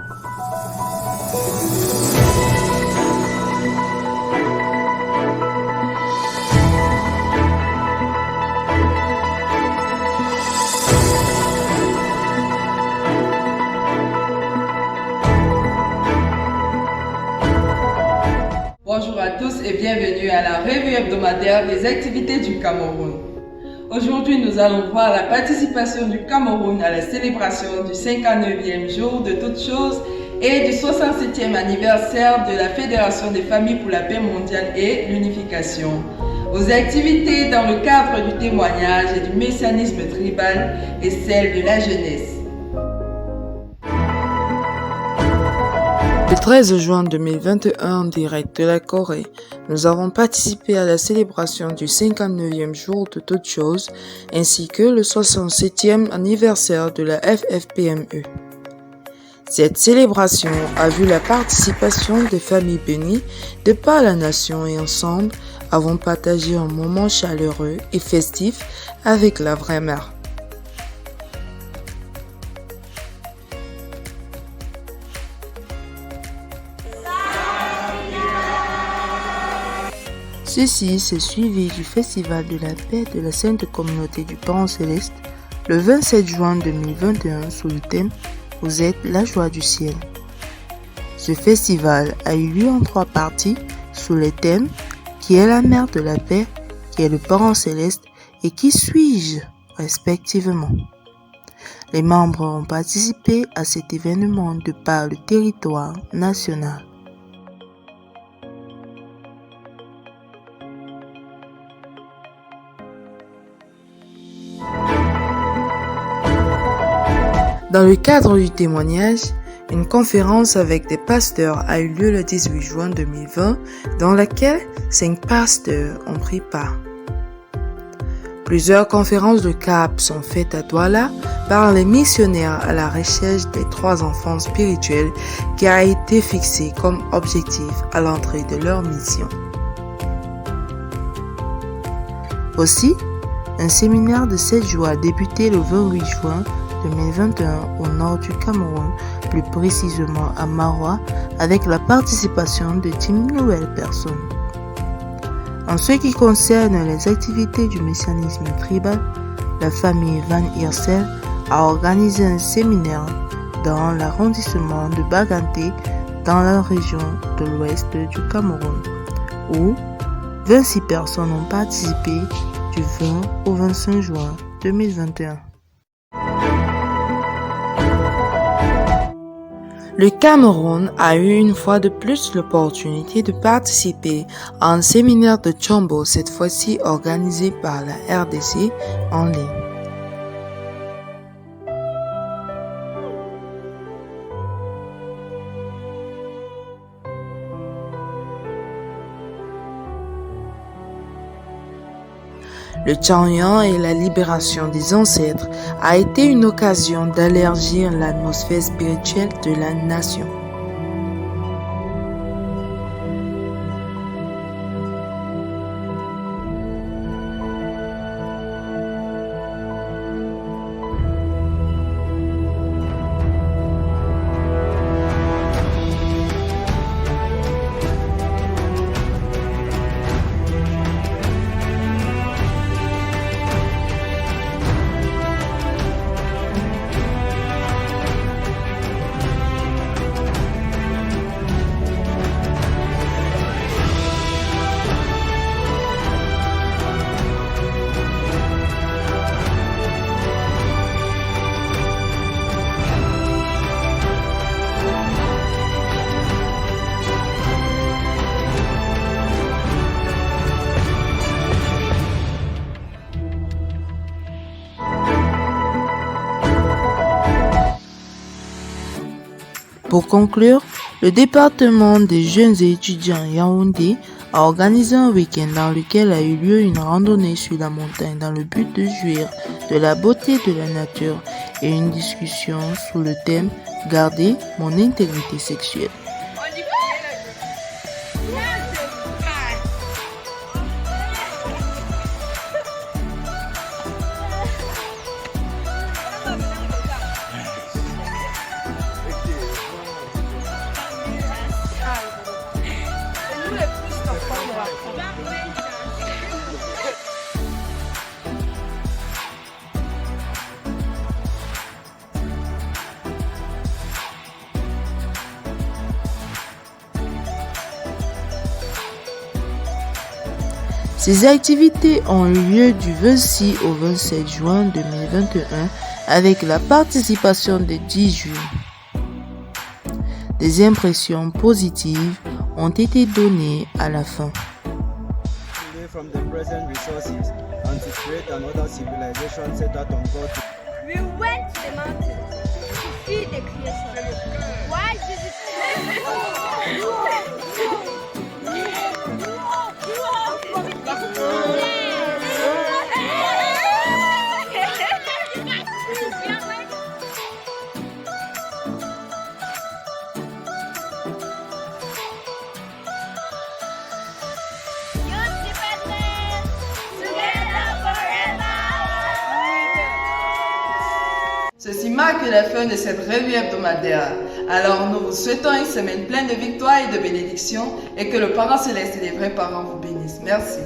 Bonjour à tous et bienvenue à la revue hebdomadaire des activités du Cameroun. Aujourd'hui, nous allons voir la participation du Cameroun à la célébration du 59e jour de toutes choses et du 67e anniversaire de la Fédération des familles pour la paix mondiale et l'unification. Aux activités dans le cadre du témoignage et du messianisme tribal et celle de la jeunesse. Le 13 juin 2021, en direct de la Corée, nous avons participé à la célébration du 59e jour de toutes choses, ainsi que le 67e anniversaire de la FFPME. Cette célébration a vu la participation des familles bénies de par la nation et ensemble avons partagé un moment chaleureux et festif avec la vraie mère. Ceci s'est suivi du Festival de la paix de la Sainte Communauté du Parent Céleste le 27 juin 2021 sous le thème « Vous êtes la joie du ciel ». Ce festival a eu lieu en 3 parties sous les thèmes « Qui est la mère de la paix »,« Qui est le Parent Céleste » et « Qui suis-je » respectivement. Les membres ont participé à cet événement de par le territoire national. Dans le cadre du témoignage, une conférence avec des pasteurs a eu lieu le 18 juin 2020, dans laquelle 5 pasteurs ont pris part. Plusieurs conférences de CAP sont faites à Douala par les missionnaires à la recherche des 3 enfants spirituels qui a été fixé comme objectif à l'entrée de leur mission. Aussi, un séminaire de 7 jours a débuté le 28 juin 2021 au nord du Cameroun, plus précisément à Maroua, avec la participation de 10 nouvelles personnes. En ce qui concerne les activités du messianisme tribal, la famille Van Hirsel a organisé un séminaire dans l'arrondissement de Baganté, dans la région de l'ouest du Cameroun, où 26 personnes ont participé du 20 au 25 juin 2021. Le Cameroun a eu une fois de plus l'opportunité de participer à un séminaire de Tchombo, cette fois-ci organisé par la RDC en ligne. Le Tchangyan et la libération des ancêtres a été une occasion d'élargir l'atmosphère spirituelle de la nation. Pour conclure, le département des jeunes et étudiants Yaoundé a organisé un week-end dans lequel a eu lieu une randonnée sur la montagne dans le but de jouir de la beauté de la nature et une discussion sous le thème « Garder mon intégrité sexuelle ». Ces activités ont eu lieu du 26 au 27 juin 2021 avec la participation de 10 jeunes. Des impressions positives ont été données à la fin. From the present resources and to create another civilization set out on God. We went to the mountains to see the creation. Why did it Ceci marque la fin de cette revue hebdomadaire. Alors nous vous souhaitons une semaine pleine de victoires et de bénédictions et que le Parent Céleste et les vrais parents vous bénissent. Merci.